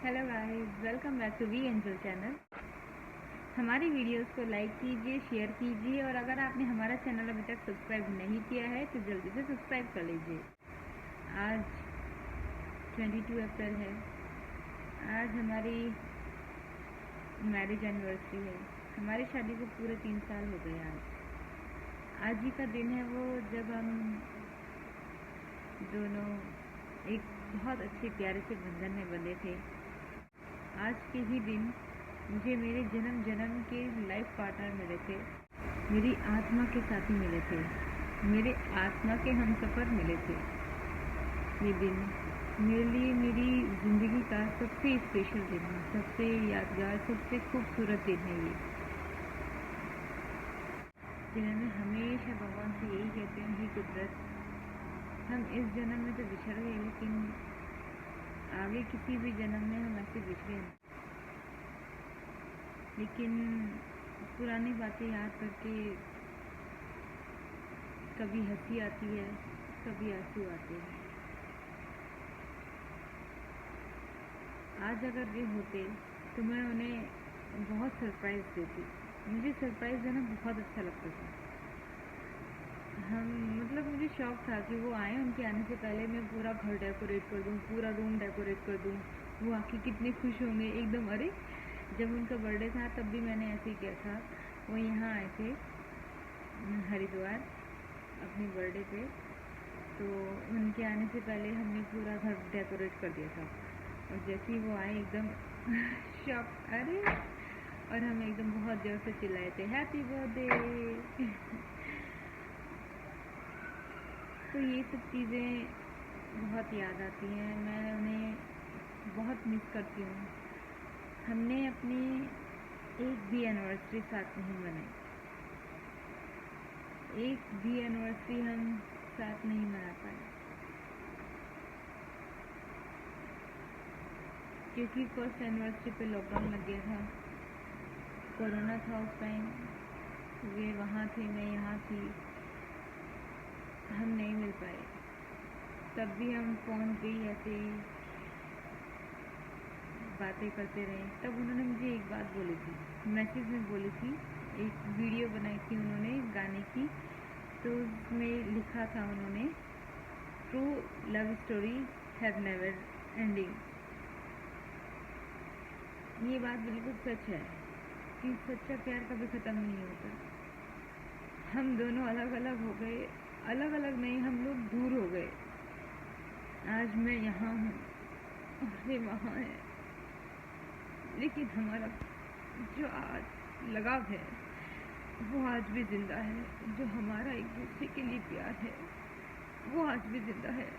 Hello guys, welcome back to V angel channel. हमारी videos को like कीजिए, share कीजिए और अगर आपने हमारा चैनल अभी तक सब्सक्राइब नहीं किया है तो जल्दी से सब्सक्राइब कर लीजिए। आज 22 अप्रैल है। आज हमारी मैरिज एनिवर्सरी है। हमारी शादी को पूरे 3 साल हो गए। आज ही का दिन है वो जब हम दोनों एक बहुत अच्छे प्यारे से बंधन में बंधे थे। आज के ही दिन मुझे मेरे जन्म जन्म के लाइफ पार्टनर मिले थे, मेरी आत्मा के साथी मिले थे, मेरे आत्मा के हमसफ़र मिले थे। ये दिन मेरे लिए मेरी ज़िंदगी का सबसे स्पेशल दिन है, सबसे यादगार, सबसे खूबसूरत दिन है ये। जिन्हें हमेशा भगवान से यही कहते हैं, हे कुदरत, हम इस जन्म में तो बिछड़ गए लेकिन आगे किसी भी जन्म में हम ऐसे बिछड़े नहीं। लेकिन पुरानी बातें याद करके कभी हंसी आती है, कभी आंसू आते हैं। आज अगर वे होते तो मैं उन्हें बहुत सरप्राइज़ देती। मुझे सरप्राइज़ देना बहुत अच्छा लगता था। मुझे शौक था कि वो आए, उनके आने से पहले मैं पूरा घर डेकोरेट कर दूँ, पूरा रूम डेकोरेट कर दूँ। वो आके कितने खुश होंगे एकदम। अरे जब उनका बर्थडे था तब भी मैंने ऐसे ही किया था। वो यहाँ आए थे हरिद्वार अपनी बर्थडे पे, तो उनके आने से पहले हमने पूरा घर डेकोरेट कर दिया था। और जैसे ही वो आए एकदम शॉक, अरे, और हम एकदम बहुत जोर से चिल्लाए थे हैप्पी बर्थडे। तो ये सब चीज़ें बहुत याद आती हैं, मैं उन्हें बहुत मिस करती हूँ। हमने अपनी एक भी एनिवर्सरी साथ नहीं मनाई, एक भी एनिवर्सरी हम साथ नहीं मना पाए, क्योंकि फर्स्ट एनिवर्सरी पे लॉकडाउन लग गया था, कोरोना था उस टाइम। वे वहाँ थे, मैं यहाँ थी, हम नहीं मिल पाए। तब भी हम फ़ोन पे ही ऐसे ही बातें करते रहे। तब उन्होंने मुझे एक बात बोली थी, मैसेज में बोली थी, एक वीडियो बनाई थी उन्होंने गाने की, तो उसमें लिखा था उन्होंने, true love story have never ending. ये बात बिल्कुल सच है कि सच्चा प्यार कभी ख़त्म नहीं होता। हम दोनों अलग अलग हो गए, अलग अलग नहीं, हम लोग दूर हो गए। आज मैं यहाँ हूँ और वे वहाँ है, लेकिन हमारा जो आज लगाव है वो आज भी जिंदा है। जो हमारा एक दूसरे के लिए प्यार है वो आज भी जिंदा है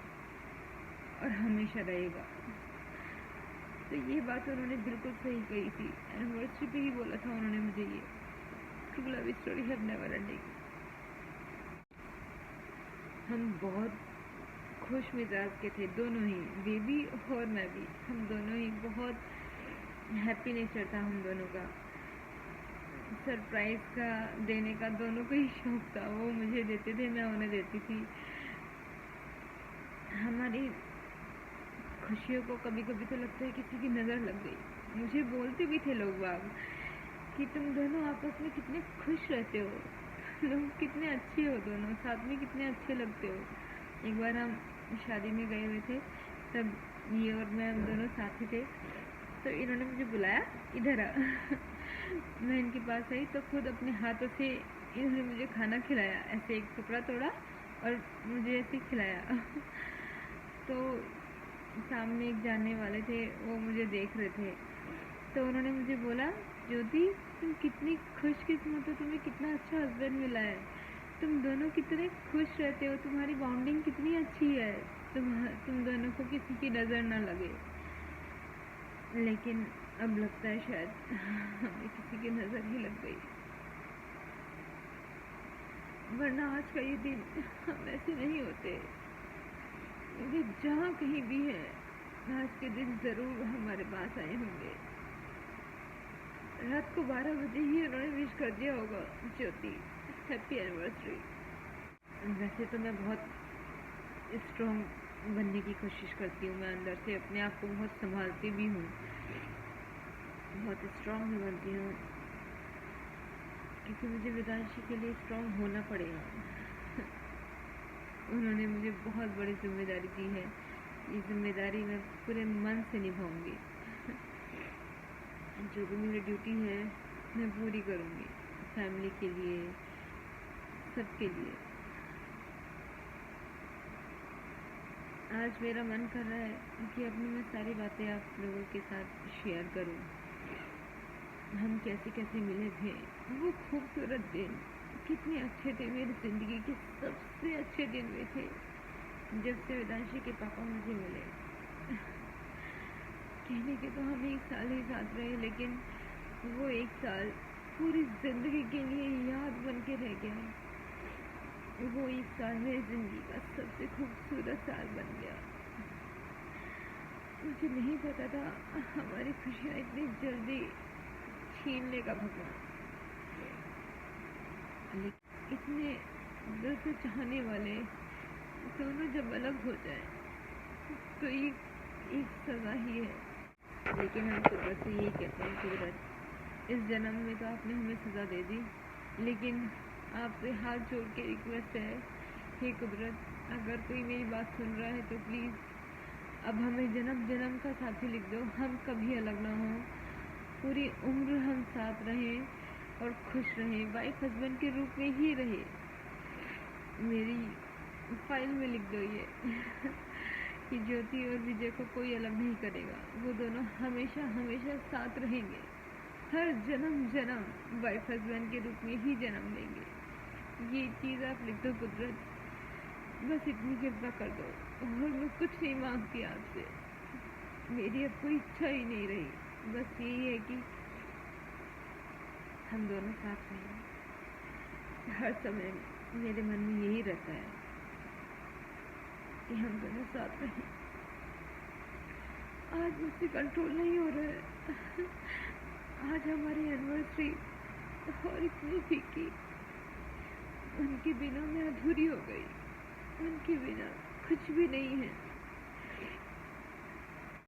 और हमेशा रहेगा। तो ये बात उन्होंने बिल्कुल सही कही थी। एनिवर्सरी पे ही बोला था उन्होंने मुझे, ये true love story have never ending. हम बहुत खुश मिजाज के थे दोनों ही, बेबी और मैं भी। हम दोनों ही बहुत हैप्पी नेचर था हम दोनों का। सरप्राइज़ का देने का दोनों को ही शौक था। वो मुझे देते थे, मैं उन्हें देती थी। हमारी खुशियों को कभी कभी तो लगता है किसी की नज़र लग गई। मुझे बोलते भी थे लोग बाग कि तुम दोनों आपस में कितने खुश रहते हो, लोग कितने अच्छे हो, दोनों साथ में कितने अच्छे लगते हो। एक बार हम शादी में गए हुए थे, तब ये और मैं, हम दोनों साथ ही थे, तो इन्होंने मुझे बुलाया, इधर आ। मैं इनके पास आई तो खुद अपने हाथों से इन्होंने मुझे खाना खिलाया, ऐसे एक टुकड़ा तोड़ा और मुझे ऐसे खिलाया। तो सामने एक जानने वाले थे, वो मुझे देख रहे थे, तो उन्होंने मुझे बोला, ज्योति तुम कितनी खुशकिस्मत हो, तुम्हें कितना अच्छा हस्बैंड मिला है, तुम दोनों कितने खुश रहते हो, तुम्हारी बॉन्डिंग कितनी अच्छी है, तुम दोनों को किसी की नज़र ना लगे। लेकिन अब लगता है शायद हमें किसी की नज़र ही लग गई, वरना आज का ये दिन हम ऐसे नहीं होते। वे जहाँ कहीं भी हैं, आज के दिन ज़रूर हमारे पास आए होंगे। रात को 12 बजे ही उन्होंने विश कर दिया होगा, ज्योति हैप्पी एनिवर्सरी। वैसे तो मैं बहुत स्ट्रॉन्ग बनने की कोशिश करती हूँ। मैं अंदर से अपने आप को बहुत संभालती भी हूँ, बहुत स्ट्रॉन्ग भी बनती हूँ, क्योंकि मुझे वेदांशी के लिए स्ट्रॉन्ग होना पड़ेगा। उन्होंने मुझे बहुत बड़ी जिम्मेदारी दी है, ये जिम्मेदारी मैं पूरे मन से निभाऊंगी। जो भी मेरी ड्यूटी है मैं पूरी करूंगी, फैमिली के लिए, सबके लिए। आज मेरा मन कर रहा है कि अपनी मैं सारी बातें आप लोगों के साथ शेयर करूं। हम कैसे कैसे मिले थे, वो खूबसूरत दिन कितने अच्छे थे, मेरी ज़िंदगी के सबसे अच्छे दिन वे थे जब से वेदांशी के पापा मुझे मिले। कहने के तो हम 1 साल ही साथ रहे, लेकिन वो 1 साल पूरी ज़िंदगी के लिए याद बन के रह गया। वो 1 साल मेरी ज़िंदगी का सबसे खूबसूरत साल बन गया। मुझे नहीं पता था हमारी खुशियाँ इतनी जल्दी छीन लेगा भगवान, लेकिन इतने दिल से चाहने वाले दोनों जब अलग हो जाए तो ये एक सज़ा ही है। लेकिन हम कुदरत से यही कहते हैं, कुदरत इस जन्म में तो आपने हमें सज़ा दे दी, लेकिन आपसे हाथ जोड़ के रिक्वेस्ट है, हे कुदरत, अगर कोई मेरी बात सुन रहा है तो प्लीज़ अब हमें जन्म जन्म का साथी लिख दो, हम कभी अलग ना हों, पूरी उम्र हम साथ रहें और खुश रहें, वाइफ हस्बैंड के रूप में ही रहे। मेरी फाइल में लिख दो ये कि ज्योति और विजय को कोई अलग नहीं करेगा, वो दोनों हमेशा हमेशा साथ रहेंगे, हर जन्म जन्म वाइफ हस्बैंड के रूप में ही जन्म लेंगे। ये चीज़ आप लिख दो कुदरत, बस इतनी कृपा कर दो। और मैं कुछ नहीं मांगती आपसे, मेरी अब कोई इच्छा ही नहीं रही, बस यही है कि हम दोनों साथ रहें। हर समय मेरे मन में यही रहता है कि हम दोनों साथ रहें। आज मुझसे कंट्रोल नहीं हो रहा है। आज हमारी एनिवर्सरी और इतनी फीकी, उनके बिना मैं अधूरी हो गई, उनके बिना कुछ भी नहीं है।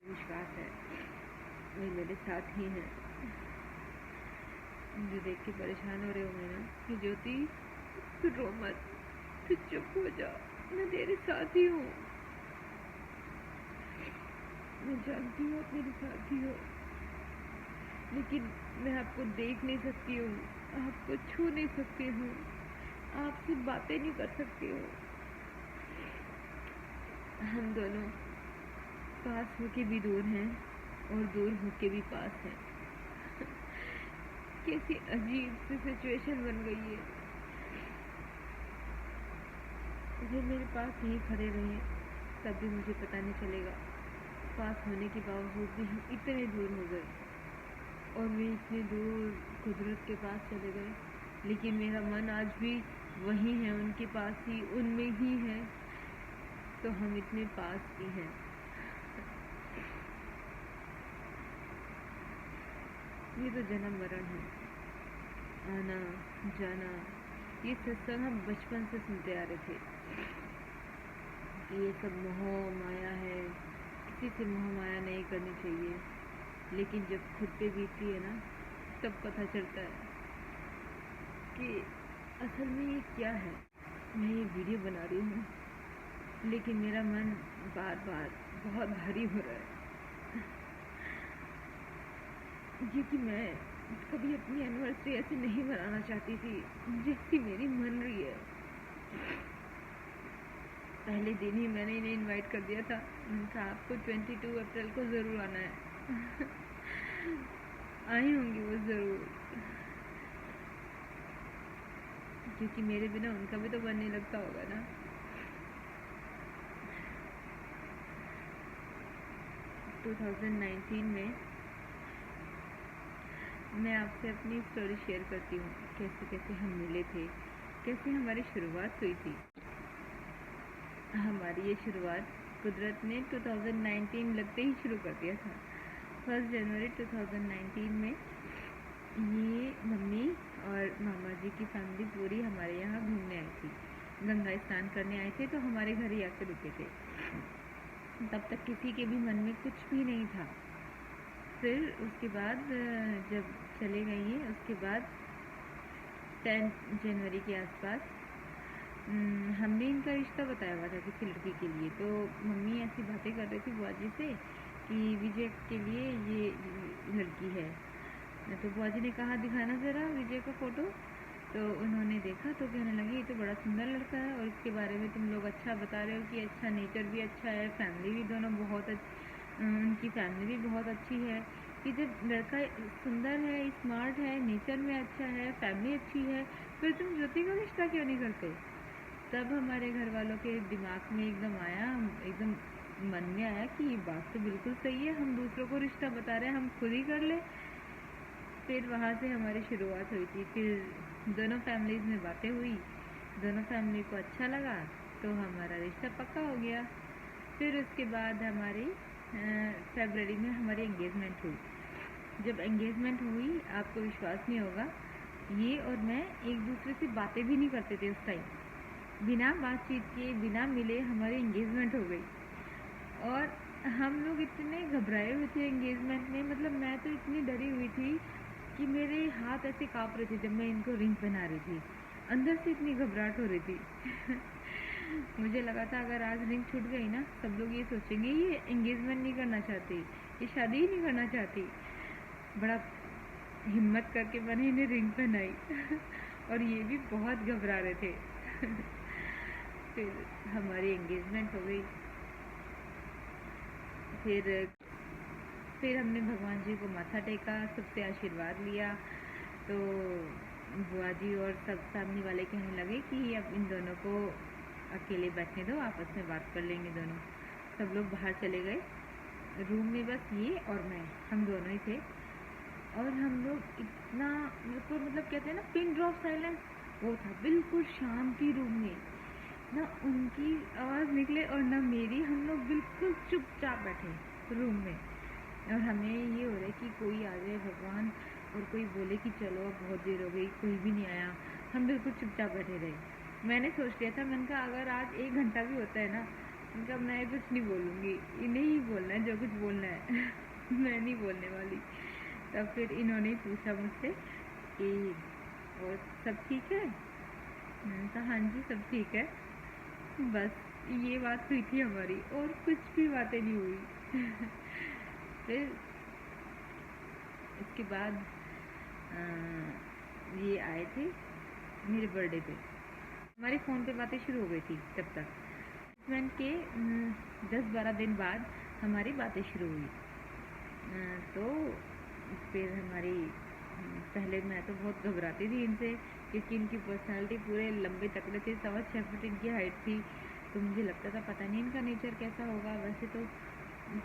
विश्वास है वे मेरे साथ ही हैं। मुझे देख के परेशान हो रहे होंगे ना कि ज्योति तू रो मत, तू चुप हो जा, मैं तेरे साथ ही हूँ। मैं जानती हूँ आप मेरे साथ ही हो, लेकिन मैं आपको देख नहीं सकती हूँ, आपको छू नहीं सकती हूँ, आपसे बातें नहीं कर सकती हूँ। हम दोनों पास होके भी दूर हैं और दूर होके भी पास हैं। कैसी अजीब सी सिचुएशन बन गई है। अगर मेरे पास यहीं खड़े रहे तब भी मुझे पता नहीं चलेगा, पास होने के बावजूद भी हम इतने दूर हो गए, और मैं इतने दूर कुदरत के पास चले गए, लेकिन मेरा मन आज भी वही है, उनके पास ही, उनमें ही है, तो हम इतने पास भी हैं। ये तो जन्म मरण है, आना जाना। ये सत्संग हम बचपन से सुनते आ रहे थे कि ये सब मोह माया है, किसी से मोह माया नहीं करनी चाहिए, लेकिन जब खुद पे बीतती है ना तब पता चलता है कि असल में ये क्या है। मैं ये वीडियो बना रही हूँ, लेकिन मेरा मन बार बार बहुत भारी हो रहा है, क्योंकि मैं कभी अपनी एनिवर्सरी ऐसे नहीं मनाना चाहती थी जैसी मेरी मन रही है। पहले दिन ही मैंने इन्हें इनवाइट कर दिया था, उनका आपको 22 अप्रैल को ज़रूर आना है। आई होंगी वो ज़रूर, क्योंकि मेरे बिना उनका भी तो मन नहीं लगता होगा ना। तो 2019 में मैं आपसे अपनी स्टोरी शेयर करती हूँ, कैसे कैसे हम मिले थे, कैसे हमारी शुरुआत हुई थी। हमारी ये शुरुआत कुदरत ने 2019 लगते ही शुरू कर दिया था। 1 जनवरी 2019 में ये मम्मी और मामा जी की फैमिली पूरी हमारे यहाँ घूमने आई थी, गंगा स्नान करने आए थे, तो हमारे घर ही आके रुके थे। तब तक किसी के भी मन में कुछ भी नहीं था। फिर उसके बाद जब चले गई हैं, उसके बाद 10 जनवरी के आसपास हमने इनका रिश्ता बताया हुआ था किसी लड़की के लिए। तो मम्मी ऐसी बातें कर रही थी बुआ जी से कि विजय के लिए ये लड़की है। तो बुआ जी ने कहा दिखाना ज़रा विजय का फ़ोटो। तो उन्होंने देखा तो कहने लगी ये तो बड़ा सुंदर लड़का है, और इसके बारे में तुम लोग अच्छा बता रहे हो कि अच्छा, नेचर भी अच्छा है, फैमिली भी दोनों बहुत उनकी फैमिली भी बहुत अच्छी है। कि जब लड़का सुंदर है, स्मार्ट है, नेचर में अच्छा है, फैमिली अच्छी है, फिर तुम ज्योति का रिश्ता क्यों नहीं करते? तब हमारे घर वालों के दिमाग में एकदम आया, एकदम मन में आया कि ये बात तो बिल्कुल सही है, हम दूसरों को रिश्ता बता रहे हैं, हम खुद ही कर ले। फिर वहाँ से हमारी शुरुआत हुई थी। फिर दोनों फैमिलीज़ में बातें हुई, दोनों फैमिली को अच्छा लगा, तो हमारा रिश्ता पक्का हो गया। फिर उसके बाद हमारी फरवरी में हमारी एंगेजमेंट हुई। जब एंगेजमेंट हुई, आपको विश्वास नहीं होगा, ये और मैं एक दूसरे से बातें भी नहीं करते थे उस टाइम। बिना बातचीत किए, बिना मिले हमारी एंगेजमेंट हो गई। और हम लोग इतने घबराए हुए थे एंगेजमेंट में, मतलब मैं तो इतनी डरी हुई थी कि मेरे हाथ ऐसे काँप रहे थे जब मैं इनको रिंग पहना रही थी। अंदर से इतनी घबराहट हो रही थी। मुझे लगा था अगर आज रिंग छूट गई ना, सब लोग ये सोचेंगे ये एंगेजमेंट नहीं करना चाहती, ये शादी ही नहीं करना चाहती। बड़ा हिम्मत करके मैंने इन्हें रिंग पहनाई। और ये भी बहुत घबरा रहे थे। फिर हमारी एंगेजमेंट हो गई। फिर हमने भगवान जी को माथा टेका, सबसे आशीर्वाद लिया। तो बुआ जी और सब सामने वाले कहने लगे कि अब इन दोनों को अकेले बैठने दो, आपस में बात कर लेंगे दोनों। सब लोग बाहर चले गए। रूम में बस ये और मैं, हम दोनों ही थे। और हम लोग इतना, मतलब कहते हैं ना पिन ड्रॉप साइलेंस, वो था बिल्कुल शांति रूम में। ना उनकी आवाज़ निकले और ना मेरी। हम लोग बिल्कुल चुपचाप बैठे रूम में। और हमें ये हो रहा है कि कोई आ जाए भगवान और कोई बोले कि चलो अब बहुत देर हो गई, कोई भी नहीं आया। हम बिल्कुल चुपचाप बैठे रहे। मैंने सोच लिया था, मैंने कहा अगर आज 1 घंटा भी होता है ना, उनका मैं कुछ नहीं बोलूँगी, इन्हें ही बोलना है जो कुछ बोलना है। मैं नहीं बोलने वाली। तब फिर इन्होंने पूछा मुझसे कि और सब ठीक है? मैंने कहा हाँ जी सब ठीक है। बस ये बात हुई थी हमारी, और कुछ भी बातें नहीं हुई। फिर इसके बाद ये आए थे मेरे बर्थडे पे। हमारे फ़ोन पे बातें शुरू हो गई थी तब तक। एंगेजमेंट के 10-12 दिन बाद हमारी बातें शुरू हुई। तो फिर हमारी पहले मैं तो बहुत घबराती थी इनसे, क्योंकि इनकी पर्सनालिटी पूरे लंबे तकड़े थे, 6.25 फुट इनकी हाइट थी। तो मुझे लगता था पता नहीं इनका नेचर कैसा होगा। वैसे तो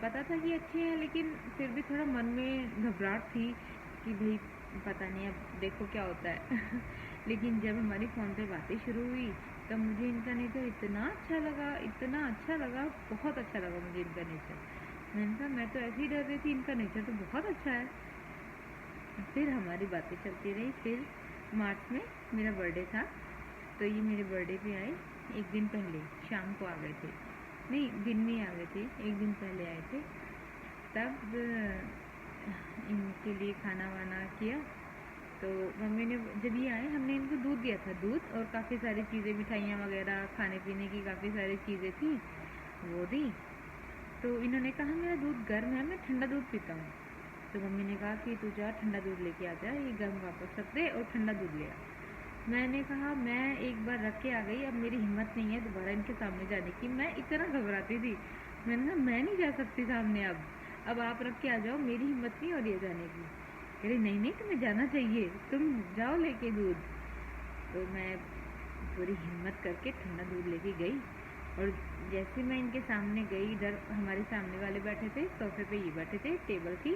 पता था कि अच्छे हैं, लेकिन फिर भी थोड़ा मन में घबराहट थी कि भाई पता नहीं अब देखो क्या होता है। लेकिन जब हमारी फ़ोन पे बातें शुरू हुई तब मुझे इनका नेचर इतना अच्छा लगा, इतना अच्छा लगा, बहुत अच्छा लगा मुझे इनका नेचर। मैंने कहा मैं तो ऐसे ही डर रही थी, इनका नेचर तो बहुत अच्छा है। फिर हमारी बातें चलती रही। फिर मार्च में मेरा बर्थडे था, तो ये मेरे बर्थडे पे आए। एक दिन पहले शाम को आ गए थे, नहीं दिन में आ गए थे, एक दिन पहले आए थे। तब इनके लिए खाना वाना किया। तो मम्मी ने, जब ये आए हमने इनको दूध दिया था, दूध और काफ़ी सारी चीज़ें, मिठाइयाँ वगैरह, खाने पीने की काफ़ी सारी चीज़ें थी, वो दी। तो इन्होंने कहा मेरा दूध गर्म है, मैं ठंडा दूध पीता हूँ। तो मम्मी ने कहा कि तू जा ठंडा दूध लेके आ जा, ये गर्म वापस रख दे और ठंडा दूध ले आ। मैंने कहा मैं एक बार रख के आ गई, अब मेरी हिम्मत नहीं है दोबारा इनके सामने जाने की। मैं इतना घबराती थी, मैंने कहा मैं नहीं जा सकती सामने, अब आप रख के आ जाओ, मेरी हिम्मत नहीं हो रही है जाने की। कह रही नहीं नहीं तुम्हें जाना चाहिए, तुम जाओ लेके दूध। तो मैं पूरी हिम्मत करके ठंडा दूध लेके गई। और जैसे मैं इनके सामने गई, इधर हमारे सामने वाले बैठे थे सोफे पे, ये बैठे थे, टेबल थी।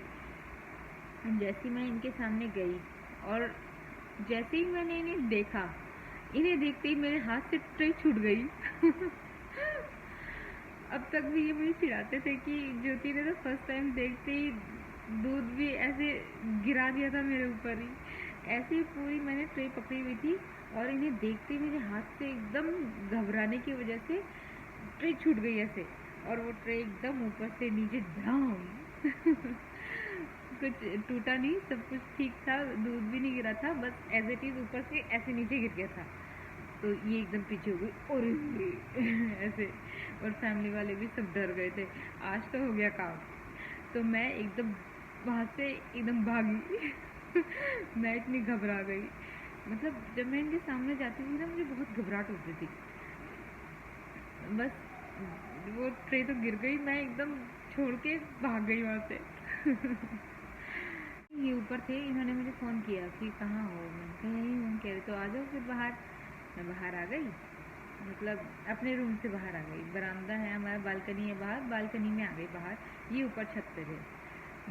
जैसे मैं इनके सामने गई और जैसे ही मैंने इन्हें देखा, इन्हें देखते ही मेरे हाथ से ट्रे छूट गई। अब तक भी ये मुझे चिढ़ाते थे कि ज्योति ने तो फर्स्ट टाइम देखते ही दूध भी ऐसे गिरा दिया था मेरे ऊपर ही। ऐसे ही पूरी मैंने ट्रे पकड़ी हुई थी और इन्हें देखते ही मेरे हाथ से एकदम घबराने की वजह से ट्रे छूट गई ऐसे। और वो ट्रे एकदम ऊपर से नीचे धाम कुछ टूटा नहीं, सब कुछ ठीक था, दूध भी नहीं गिरा था, बस एज इट इज ऊपर से ऐसे नीचे गिर गया था। तो ये एकदम पीछे हो गई और ऐसे, और फैमिली वाले भी सब डर गए थे, आज तो हो गया काम। तो मैं एकदम वहाँ से एकदम भागी मैं इतनी घबरा गई, मतलब जब मैं इनके सामने जाती थी ना मुझे बहुत घबराहट होती थी। बस वो ट्रे तो गिर गई, मैं एकदम छोड़ के भाग गई वहाँ से ये ऊपर थे, इन्होंने मुझे फ़ोन किया कि कहाँ हो, मैंने कहा यहीं हूँ। कह रहे तो आ जाओ फिर बाहर। मैं बाहर आ गई, मतलब अपने रूम से बाहर आ गई, बरामदा है हमारा, बालकनी है बाहर, बालकनी में आ गई बाहर, ये ऊपर छत पे थे,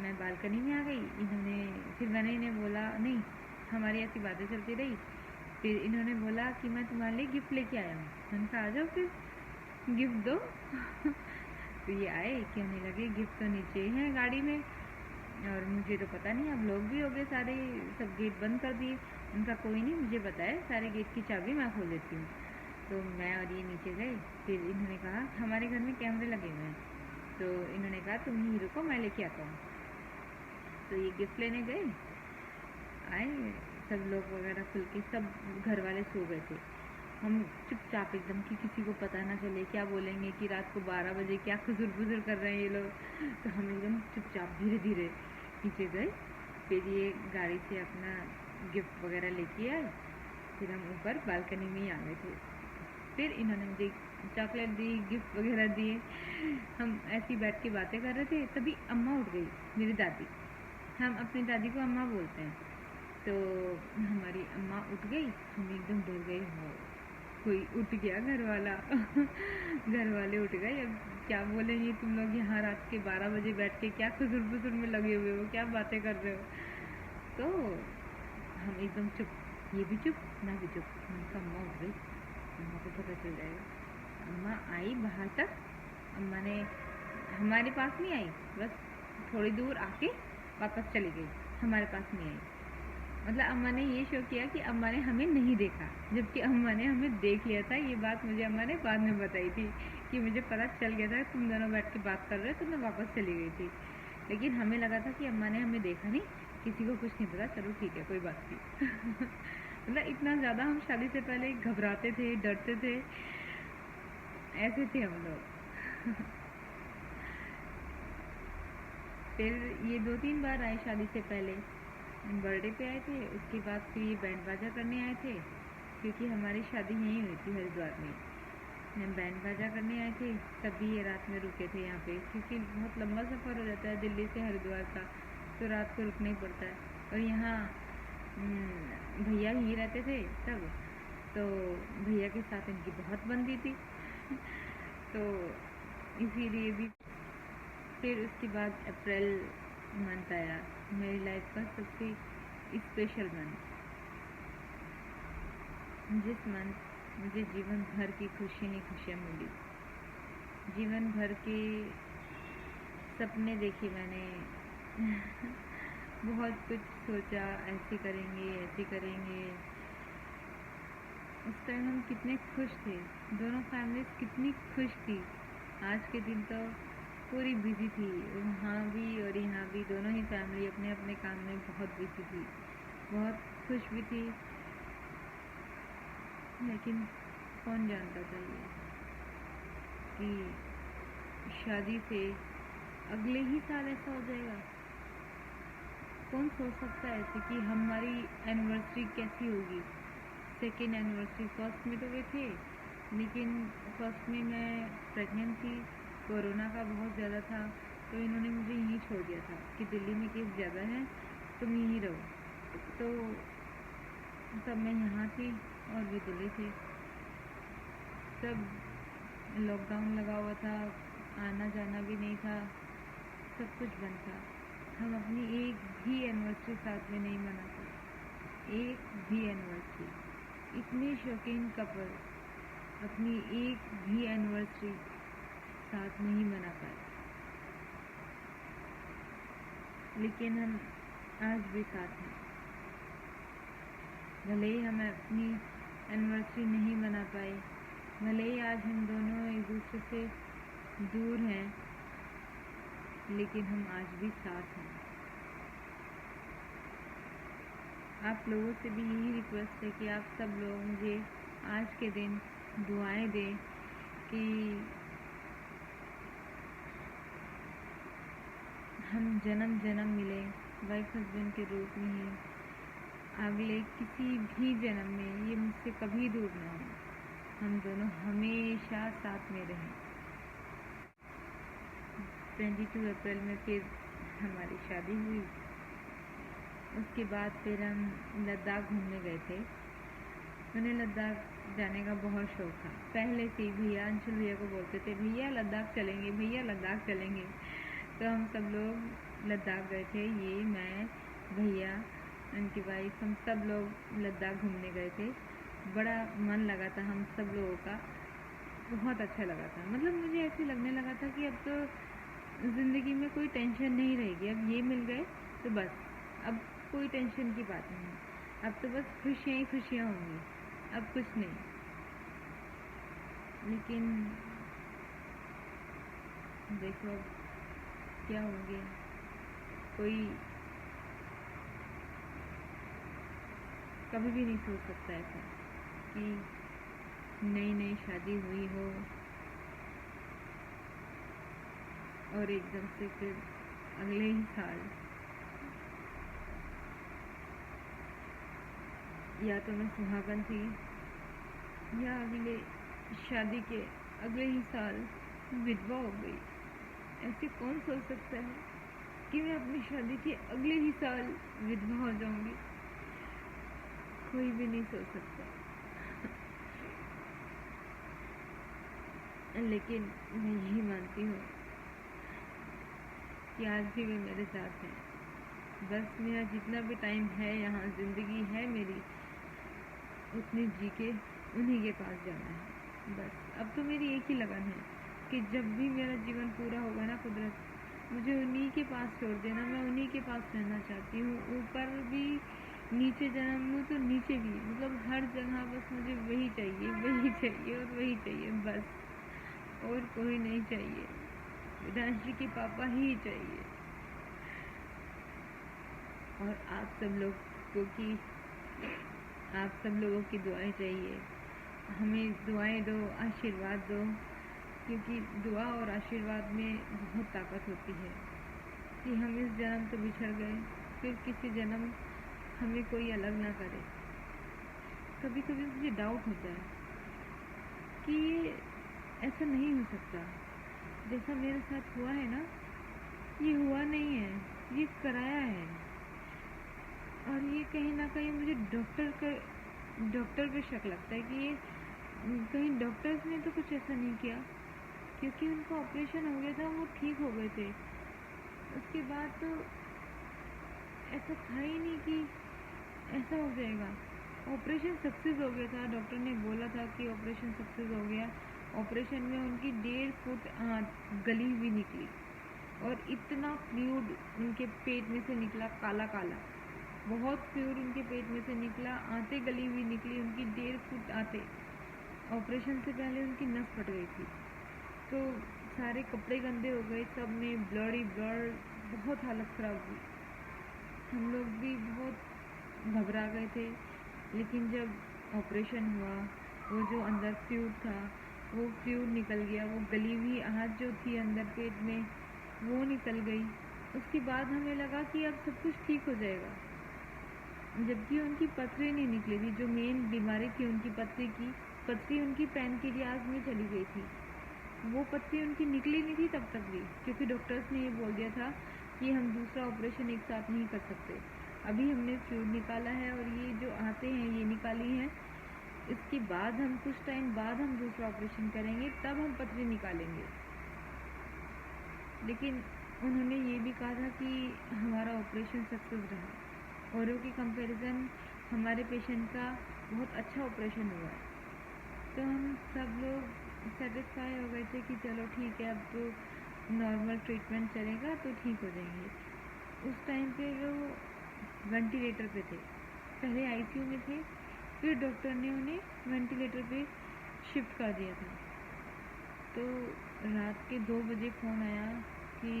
मैं बालकनी में आ गई। इन्होंने फिर मैंने इन्हें बोला, नहीं हमारी ऐसी बातें चलती रही, फिर इन्होंने बोला कि मैं तुम्हारे लिए गिफ्ट लेके आया हूँ। मैंने कहा आ जाओ फिर गिफ्ट दो तो ये आए, कहने लगे गिफ्ट तो नीचे ही है गाड़ी में, और मुझे तो पता नहीं, अब लोग भी हो गए सारे, सब गेट बंद कर दिए। उनका कोई नहीं, मुझे पता है, सारे गेट की चाबी मैं खोल देती हूँ। तो मैं और ये नीचे गए, फिर इन्होंने कहा हमारे घर में कैमरे लगे हुए हैं, तो इन्होंने कहा तुम ही रुको मैं लेके आता हूँ। तो ये गिफ्ट लेने गए, आए सब लोग वगैरह खुल के, सब घर वाले सो गए थे, हम चुपचाप एकदम कि किसी को पता ना चले, क्या बोलेंगे कि रात को 12 बजे क्या खुजुर बुजुर कर रहे हैं ये लोग। तो हम एकदम चुपचाप धीरे धीरे नीचे गए, फिर ये गाड़ी से अपना गिफ्ट वगैरह लेके आए, फिर हम ऊपर बालकनी में ही आ गए थे। फिर इन्होंने मुझे चॉकलेट दी, गिफ्ट वगैरह दिए, हम ऐसी बैठ के बातें कर रहे थे, तभी अम्मा उठ गई, मेरी दादी, हम अपनी दादी को अम्मा बोलते हैं। तो हमारी अम्मा उठ गई, हम एकदम डर गए, हो कोई उठ गया घर वाला घर वाले उठ गए, अब क्या बोलेंगे तुम लोग यहाँ रात के 12 बजे बैठ के क्या खुजुर बुजुर में लगे हुए हो, क्या बातें कर रहे हो। तो हम एकदम चुप, ये भी चुप, मैं भी चुप। उनका अम्मा उठ गई, अम्मा को पता चल जाएगा। अम्मा आई बाहर तक, अम्मा ने हमारे पास नहीं आई, बस थोड़ी दूर आके वापस चली गई, हमारे पास नहीं आई। मतलब अम्मा ने ये शो किया कि अम्मा ने हमें नहीं देखा, जबकि अम्मा ने हमें देख लिया था। ये बात मुझे अम्मा ने बाद में बताई थी कि मुझे पता चल गया था तुम दोनों बैठ के बात कर रहे हो, तो मैं वापस चली गई थी। लेकिन हमें लगा था कि अम्मा ने हमें देखा नहीं, किसी को कुछ नहीं पता, चलो ठीक है कोई बात नहीं मतलब इतना ज़्यादा हम शादी से पहले घबराते थे, डरते थे, ऐसे थे हम लोग फिर ये 2-3 बार आए शादी से पहले, बर्थडे पे आए थे, उसके बाद फिर ये बैंड बाजा करने आए थे, क्योंकि हमारी शादी यहीं हुई थी हरिद्वार में। हम बैंड बाजा करने आए थे, तभी ये रात में रुके थे यहाँ पे, क्योंकि बहुत लंबा सफ़र हो जाता है दिल्ली से हरिद्वार का, तो रात को रुकना ही पड़ता है। और यहाँ भैया ही रहते थे तब, तो भैया के साथ इनकी बहुत बनती थी तो इसीलिए भी। फिर उसके बाद अप्रैल मंथ आया, मेरी लाइफ का सबसे स्पेशल मंथ, जिस मंथ मुझे जीवन भर की खुशी ही खुशियाँ मिली, जीवन भर के सपने देखे मैंने बहुत कुछ सोचा, ऐसे करेंगे ऐसे करेंगे। उस टाइम हम कितने खुश थे, दोनों फैमिलीज कितनी खुश थी। आज के दिन तो पूरी बिजी थी, वहाँ भी और यहाँ भी, दोनों ही फैमिली अपने अपने काम में बहुत बिजी थी, बहुत खुश भी थी। लेकिन कौन जानता था ये कि शादी से अगले ही साल ऐसा हो जाएगा। कौन सोच सकता है ऐसे कि हमारी एनिवर्सरी कैसी होगी, सेकेंड एनिवर्सरी। फर्स्ट में तो वे थे, लेकिन फर्स्ट में मैं प्रेग्नेंट थी, कोरोना का बहुत ज़्यादा था, तो इन्होंने मुझे यहीं छोड़ दिया था कि दिल्ली में केस ज़्यादा है, तुम यहीं रहो। तो तब मैं यहाँ थी और वे दिल्ली थे, सब लॉकडाउन लगा हुआ था, आना जाना भी नहीं था, सब कुछ बंद था। हम अपनी एक भी एनिवर्सरी साथ में नहीं मना पाए, एक भी एनिवर्सरी। इतने शौकीन कपल अपनी एक भी एनिवर्सरी साथ नहीं मना पाए, लेकिन हम आज भी साथ हैं। भले ही हम अपनी एनिवर्सरी नहीं मना पाए, भले ही आज हम दोनों एक दूसरे से दूर हैं, लेकिन हम आज भी साथ हैं। आप लोगों से भी यही रिक्वेस्ट है कि आप सब लोग मुझे आज के दिन दुआएं दें कि हम जन्म जन्म मिले वाइफ हस्बैंड के रूप में ही, अगले किसी भी जन्म में ये मुझसे कभी दूर ना हो, हम दोनों हमेशा साथ में रहें। 22 अप्रैल में फिर हमारी शादी हुई। उसके बाद फिर हम लद्दाख घूमने गए थे। उन्हें लद्दाख जाने का बहुत शौक था पहले से ही। भैया अंशुल भैया को बोलते थे, भैया लद्दाख चलेंगे, भैया लद्दाख चलेंगे। तो हम सब लोग लद्दाख गए थे, ये मैं भैया उनकी वाइफ, हम सब लोग लद्दाख घूमने गए थे। बड़ा मन लगा था हम सब लोगों का, बहुत अच्छा लगा था। मतलब मुझे ऐसे लगने लगा था कि अब तो ज़िंदगी में कोई टेंशन नहीं रहेगी, अब ये मिल गए तो बस, अब कोई टेंशन की बात नहीं, अब तो बस खुशियाँ ही खुशियाँ होंगी, अब कुछ नहीं। लेकिन देखो अब क्या हो गया, कोई कभी भी नहीं सोच सकता ऐसा कि नई नई शादी हुई हो और एकदम से फिर अगले ही साल या तो मैं सुहागन थी या अगले शादी के अगले ही साल विधवा हो गई। ऐसे कौन सोच सकता है कि मैं अपनी शादी के अगले ही साल विधवा हो जाऊंगी? कोई भी नहीं सोच सकता। लेकिन मैं यही मानती हूँ कि आज भी वे मेरे साथ हैं। बस मेरा जितना भी टाइम है यहाँ, ज़िंदगी है मेरी, उतनी जी के उन्हीं के पास जाना है बस। अब तो मेरी एक ही लगन है कि जब भी मेरा जीवन पूरा होगा ना कुदरत, मुझे उन्हीं के पास छोड़ देना, मैं उन्हीं के पास रहना चाहती हूँ। ऊपर भी नीचे जन्म लूँ तो नीचे भी, मतलब हर जगह बस मुझे वही चाहिए, वही चाहिए और वही चाहिए बस, और कोई नहीं चाहिए। विधांशी के पापा ही चाहिए। और आप सब लोगों की दुआएं चाहिए। हमें दुआएं दो, आशीर्वाद दो, क्योंकि दुआ और आशीर्वाद में बहुत ताकत होती है। कि हम इस जन्म तो बिछड़ गए, फिर किसी जन्म हमें कोई अलग ना करे। कभी कभी मुझे डाउट होता है कि ये ऐसा नहीं हो सकता, जैसा मेरे साथ हुआ है ना, ये हुआ नहीं है, ये कराया है। और ये कहीं ना कहीं मुझे डॉक्टर पे शक लगता है कि ये कहीं डॉक्टर्स ने तो कुछ ऐसा नहीं किया, क्योंकि उनका ऑपरेशन हो गया था, वो ठीक हो गए थे। उसके बाद तो ऐसा था ही नहीं कि ऐसा हो जाएगा। ऑपरेशन सक्सेस हो गया था, डॉक्टर ने बोला था कि ऑपरेशन सक्सेस हो गया। ऑपरेशन में उनकी 1.5 फुट गली हुई निकली और इतना फ्लूइड उनके पेट में से निकला, काला काला, बहुत फ्लूइड उनके पेट में से निकला, आंतें गली हुई निकली उनकी 1.5 फुट आंतें। ऑपरेशन से पहले उनकी नस फट गई थी, तो सारे कपड़े गंदे हो गए, सब में ब्लड ही ब्लड, बहुत हालत ख़राब हुई। हम लोग भी बहुत घबरा गए थे। लेकिन जब ऑपरेशन हुआ, वो जो अंदर फ्लूइड था वो फ्लूइड निकल गया, वो गली हुई आहत जो थी अंदर पेट में वो निकल गई। उसके बाद हमें लगा कि अब सब कुछ ठीक हो जाएगा, जबकि उनकी पथरी नहीं निकली थी। जो मेन बीमारी थी उनकी पथरी उनकी पैनक्रियाज में चली गई थी। वो पथरी उनकी निकली नहीं थी तब तक भी, क्योंकि डॉक्टर्स ने ये बोल दिया था कि हम दूसरा ऑपरेशन एक साथ नहीं कर सकते। अभी हमने फ्लूइड निकाला है और ये जो आते हैं ये निकाली हैं, इसके बाद हम कुछ टाइम बाद हम दूसरा ऑपरेशन करेंगे, तब हम पथरी निकालेंगे। लेकिन उन्होंने ये भी कहा था कि हमारा ऑपरेशन सक्सेस रहा, औरों की कंपैरिजन हमारे पेशेंट का बहुत अच्छा ऑपरेशन हुआ है। तो हम सब लोग सेटिस्फाई हो गए थे कि चलो ठीक है, अब तो नॉर्मल ट्रीटमेंट चलेगा तो ठीक हो जाएंगे। उस टाइम पे वो वेंटिलेटर पे थे, पहले आईसीयू में थे, फिर डॉक्टर ने उन्हें वेंटिलेटर पे शिफ्ट कर दिया था। तो रात के 2 बजे फ़ोन आया कि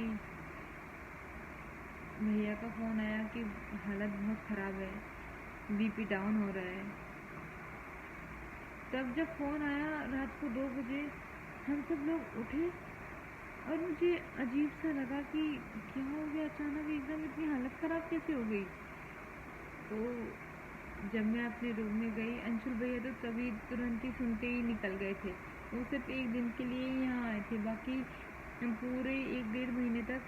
भैया का फ़ोन आया कि हालत बहुत ख़राब है, बीपी डाउन हो रहा है। तब जब फ़ोन आया रात को 2 बजे, हम सब लोग उठे और मुझे अजीब सा लगा कि क्या हो गया, अचानक एकदम इतनी हालत ख़राब कैसे हो गई। तो जब मैं अपने रूम में गई, अंशुल भैया तो तभी तुरंत ही सुनते ही निकल गए थे। वो सिर्फ 1 दिन के लिए ही यहाँ आए थे, बाकी पूरे 1-1.5 महीने तक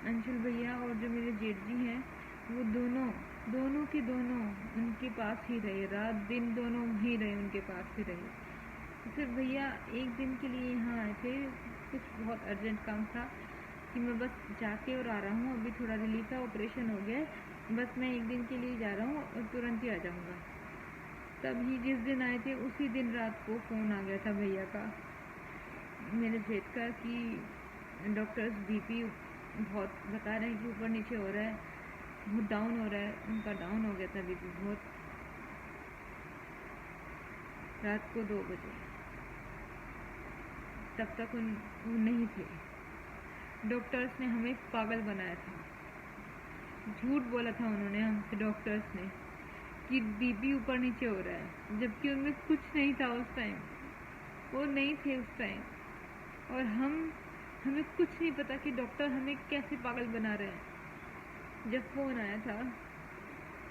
अंशुल भैया और जो मेरे जेठ जी हैं वो दोनों के दोनों उनके पास ही रहे, रात दिन दोनों ही रहे, उनके पास ही रहे। तो सिर्फ भैया 1 दिन के लिए यहाँ आए थे, कुछ बहुत अर्जेंट काम था कि मैं बस जाके और आ रहा हूँ, अभी थोड़ा रिलीफ है, ऑपरेशन हो गया है, बस मैं 1 दिन के लिए जा रहा हूँ और तुरंत ही आ जाऊँगा। तभी जिस दिन आए थे उसी दिन रात को फ़ोन आ गया था भैया का, मेरे जेठ का, कि डॉक्टर्स बीपी बहुत बता रहे हैं कि ऊपर नीचे हो रहा है, बहुत डाउन हो रहा है। उनका डाउन हो गया था बीपी बहुत, रात को 2 बजे। तब तक वो नहीं थे। डॉक्टर्स ने हमें पागल बनाया था, झूठ बोला था उन्होंने हमसे, डॉक्टर्स ने, कि बीपी ऊपर नीचे हो रहा है, जबकि उनमें कुछ नहीं था उस टाइम, वो नहीं थे उस टाइम। और हमें कुछ नहीं पता कि डॉक्टर हमें कैसे पागल बना रहे हैं। जब फ़ोन आया था,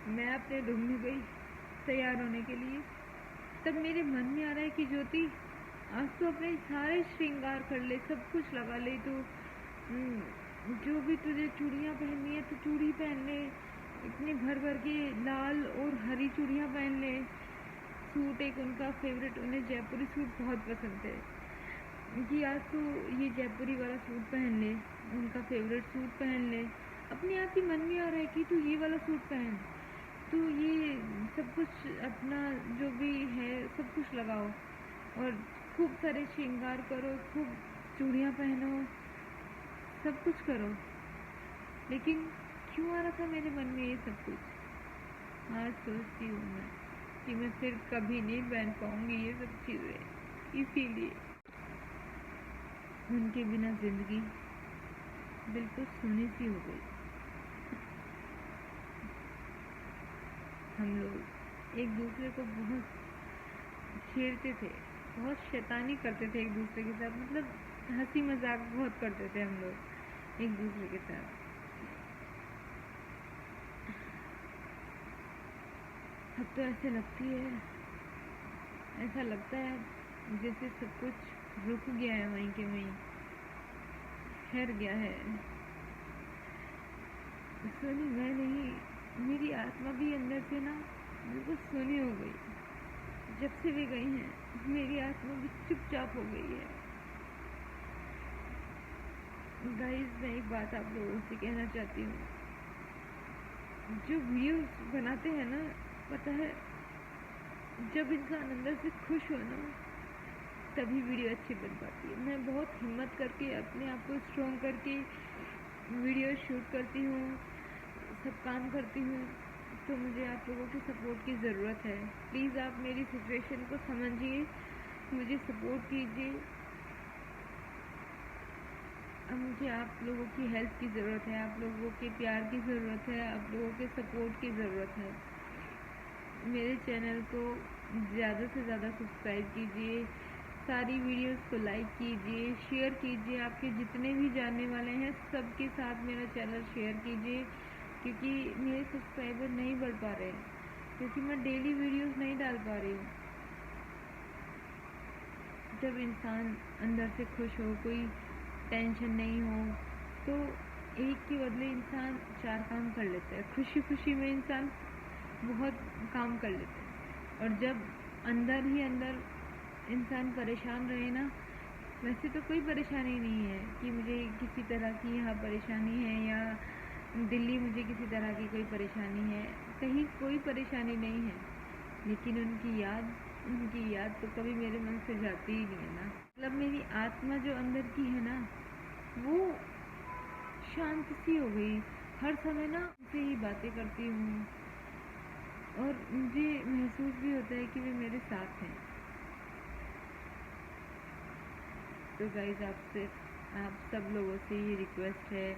मैं अपने रूम में गई तैयार होने के लिए, तब मेरे मन में आ रहा है कि ज्योति आज तो अपने सारे श्रृंगार कर ले, सब कुछ लगा ले, तो जो भी तुझे चूड़ियाँ पहननी है तो चूड़ी पहन ले, इतने भर भर के लाल और हरी चूड़ियाँ पहन ले, सूट एक उनका फेवरेट, उन्हें जयपुरी सूट बहुत पसंद है, कि आज तो ये जयपुरी वाला सूट पहन ले, उनका फेवरेट सूट पहन ले। अपने आप ही मन में आ रहा है कि तू ये वाला सूट पहन, तो ये सब कुछ अपना जो भी है सब कुछ लगाओ और खूब सारे श्रृंगार करो, खूब चूड़ियाँ पहनो, सब कुछ करो। लेकिन क्यों आ रहा था मेरे मन में ये सब कुछ? आज सोचती हूँ मैं कि मैं फिर कभी नहीं पहन पाऊँगी ये सब चीज़ें, इसीलिए उनके बिना ज़िंदगी बिल्कुल सुनी सी हो गई। हम लोग एक दूसरे को बहुत छेड़ते थे, बहुत शैतानी करते थे एक दूसरे के साथ, मतलब हंसी मजाक बहुत करते थे हम लोग एक दूसरे के साथ। अब तो ऐसा लगता है जैसे सब कुछ रुक गया है, वहीं के वहीं ठहर गया है। सुनी मैं नहीं, मेरी आत्मा भी अंदर से ना बिल्कुल सुनी हो गई। जब से वे गई हैं मेरी आत्मा भी चुपचाप हो गई है। गाइस, मैं एक बात आप लोगों से कहना चाहती हूँ, जो वीडियोस बनाते हैं ना, पता है जब इंसान अंदर से खुश हो ना तभी वीडियो अच्छी बन पाती है। मैं बहुत हिम्मत करके अपने आप को स्ट्रॉन्ग करके वीडियो शूट करती हूँ, सब काम करती हूँ, तो मुझे आप लोगों की सपोर्ट की ज़रूरत है। प्लीज़ आप मेरी सिचुएशन को समझिए, मुझे सपोर्ट कीजिए। अब मुझे आप लोगों की हेल्प की ज़रूरत है, आप लोगों के प्यार की ज़रूरत है, आप लोगों के सपोर्ट की ज़रूरत है। मेरे चैनल को ज़्यादा से ज़्यादा सब्सक्राइब कीजिए, सारी वीडियोस को लाइक कीजिए, शेयर कीजिए, आपके जितने भी जानने वाले हैं सबके साथ मेरा चैनल शेयर कीजिए, क्योंकि मेरे सब्सक्राइबर नहीं बढ़ पा रहे हैं, क्योंकि मैं डेली वीडियोस नहीं डाल पा रही हूँ। जब इंसान अंदर से खुश हो, कोई टेंशन नहीं हो, तो एक के बदले इंसान 4 काम कर लेता है। खुशी खुशी में इंसान बहुत काम कर लेता है। और जब अंदर ही अंदर इंसान परेशान रहे ना, वैसे तो कोई परेशानी नहीं है कि मुझे किसी तरह की यहाँ परेशानी है या दिल्ली मुझे किसी तरह की कोई परेशानी है, कहीं कोई परेशानी नहीं है, लेकिन उनकी याद तो कभी मेरे मन से जाती ही नहीं है ना। मतलब मेरी आत्मा जो अंदर की है ना, वो शांत सी हो गई। हर समय ना उनसे ही बातें करती हूँ और मुझे महसूस भी होता है कि वे मेरे साथ हैं। तो गाइस आप सब लोगों से ये रिक्वेस्ट है,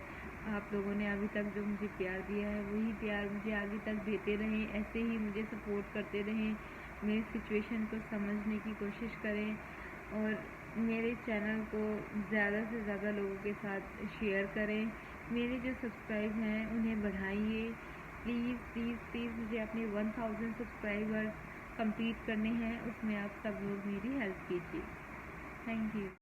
आप लोगों ने अभी तक जो मुझे प्यार दिया है वही प्यार मुझे आगे तक देते रहें, ऐसे ही मुझे सपोर्ट करते रहें, मेरी सिचुएशन को समझने की कोशिश करें और मेरे चैनल को ज़्यादा से ज़्यादा लोगों के साथ शेयर करें। मेरे जो सब्सक्राइब हैं उन्हें बढ़ाइए प्लीज़ प्लीज़ प्लीज़। मुझे अपने 1000 सब्सक्राइबर कंप्लीट करने हैं, उसमें आप सब लोग मेरी हेल्प कीजिए। Thank you.